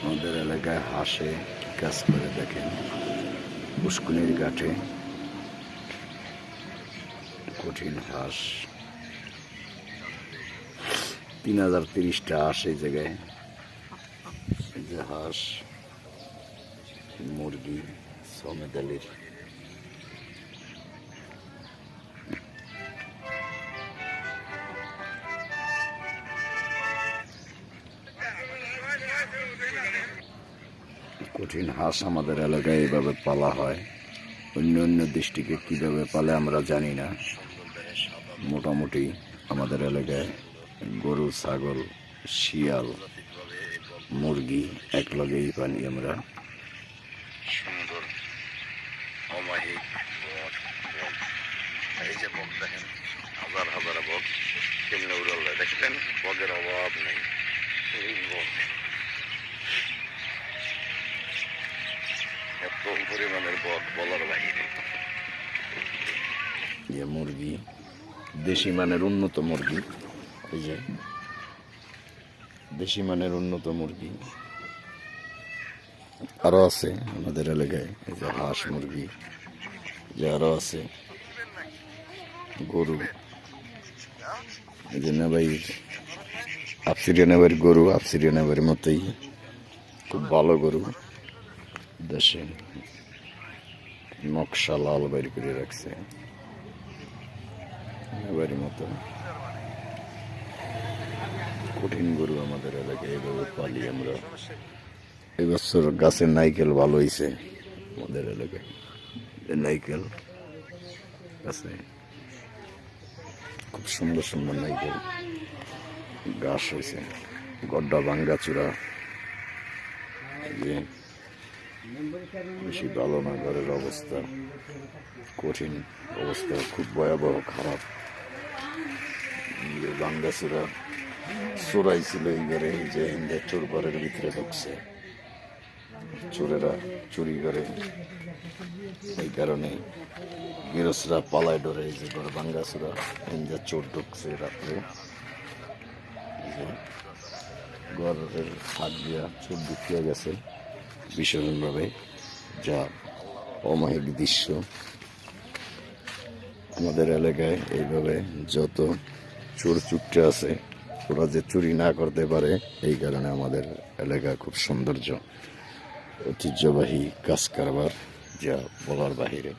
আমাদের এলাকায় হাঁসে কাজ করে দেখেন, পুষ্কুনির ঘাটে কঠিন হাঁস 3030টা হাঁস এই জায়গায়। এই যে হাঁস, মুরগি সমেত আলীর। কঠিন হাঁস আমাদের এলাকায় এইভাবে পালা হয়। অন্য অন্য ডিস্ট্রিক্টে কীভাবে পালে আমরা জানি না। মোটামুটি আমাদের এলাকায় গরু, ছাগল, শিয়াল, মুরগি একলগেই পানি আমরা। সুন্দর অমায়িক বক, এই যে বক দেখেন, হাজার হাজার বক কেমনে উড়াল দেখবেন, বকের অভাব নেই। এই বক এত পরিমাণের বক বলার বাহিরে। যে মুরগি, দেশি মানের উন্নত মুরগি, এই যে দেশি মানের উন্নত মুরগি আরো আছে আমাদের এলাকায়। এই যে হাঁস, মুরগি, যে আরো আছে গরু। এই যে নেবাইর, আফসিরিয়া নেবাইর গরু, আফসিরিয়া নেবাইর মতোই খুব ভালো গরু। দেশে নকশা লাল বাইর করে রাখছে নেবাইর মতো। কঠিন গরু আমাদের এলাকায় এইভাবে পালি আমরা। এই বছর গাছের নাইকেল ভালো হয়েছে আমাদের এলাকায়। নাইকেল গাছে খুব সুন্দর সুন্দর নাইকেল গাছ হয়েছে। গড্ডা ভাঙ্গা চূড়া, যে বেশি ভালো না, ঘরের অবস্থা কঠিন অবস্থা, খুব ভয়াবহ খারাপ। ভাঙ্গা চূড়া চোরাই ছিল এই ঘরে, যে চোর ঘরের ভিতরে ঢুকছে, চোরেরা চুরি করে। এই কারণে গৃহস্থরা পালায় ডরে। এই যে ঘর ভাঙ্গা চূড়া, চোর ঢুকছে রাত্রে, ঘরের হাত দিয়া চোর ঢুকিয়ে গেছে ভীষণভাবে, যা অমায়িক দৃশ্য। আমাদের এলাকায় এইভাবে যত চোর চুট্টে আছে, ওরা যে চুরি না করতে পারে, এই কারণে আমাদের এলাকা খুব সৌন্দর্য, ঐতিহ্যবাহী কাজ কারবার, যা বলার বাহিরে।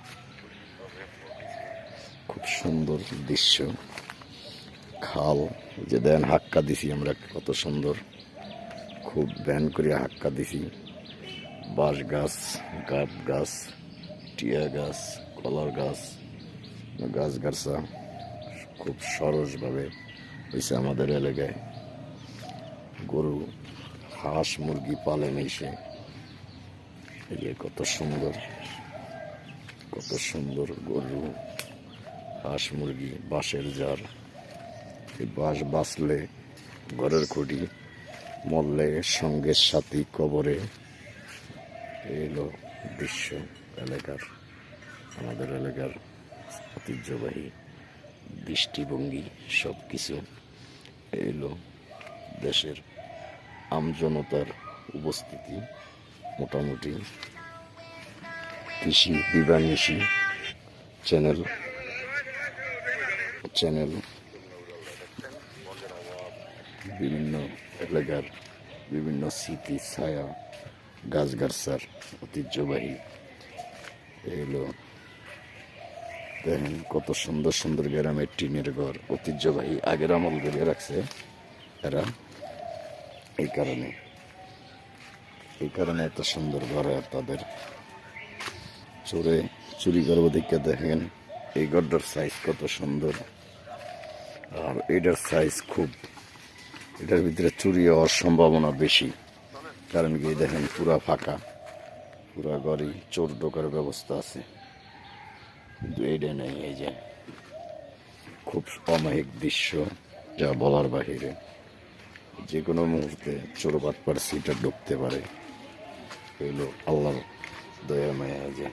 খুব সুন্দর দৃশ্য। খাল, যে দেন হাক্কা দিছি আমরা, কত সুন্দর, খুব ব্যান করে হাক্কা দিছি। বাঁশ গাছ, গাব গাছ, টিয়া গাছ, কলার গাছ, গাছগাছা খুব সরসভাবে হয়েছে আমাদের এলাকায়। গরু, হাঁস, মুরগি পালেন এসে। এই যে কত সুন্দর, কত সুন্দর গরু, হাঁস, মুরগি, বাঁশের জার। এই বাঁশ বাঁচলে ঘরের খুঁটি, মরলে সঙ্গের সাথী কবরে। এলো দৃশ্য এলাকার, আমাদের এলাকার ঐতিহ্যবাহী দৃষ্টিভঙ্গি, সব কিছু। এলো দেশের আমজনতার উপস্থিতি। মোটামুটি কৃষি বিবানিশী চ্যানেল বিভিন্ন এলাকার বিভিন্ন স্মৃতি, ছায়া, গাছগাছার ঐতিহ্যবাহী। এগুলো দেখেন কত সুন্দর সুন্দর গ্রামের টিনের ঘর, ঐতিহ্যবাহী, আগের আমল করে রাখছে এরা। এই কারণে এত সুন্দর ঘর। আর তাদের চোরে চুরি করবো দেখে দেখেন এই ঘরটার সাইজ কত সুন্দর। আর এটার সাইজ খুব, এটার ভিতরে চুরি হওয়ার সম্ভাবনা বেশি। কারণ কি দেখেন পুরা ফাঁকা, পুরা ঘরই চোর ঢোকার ব্যবস্থা আছে, কিন্তু এইটা নেই। এই যে খুব অমায়িক দৃশ্য, যা বলার বাহিরে। যে কোনো মুহূর্তে চোর বাটপার সিটা ঢুকতে পারে। এগুলো আল্লাহর দয়া মায়া। যে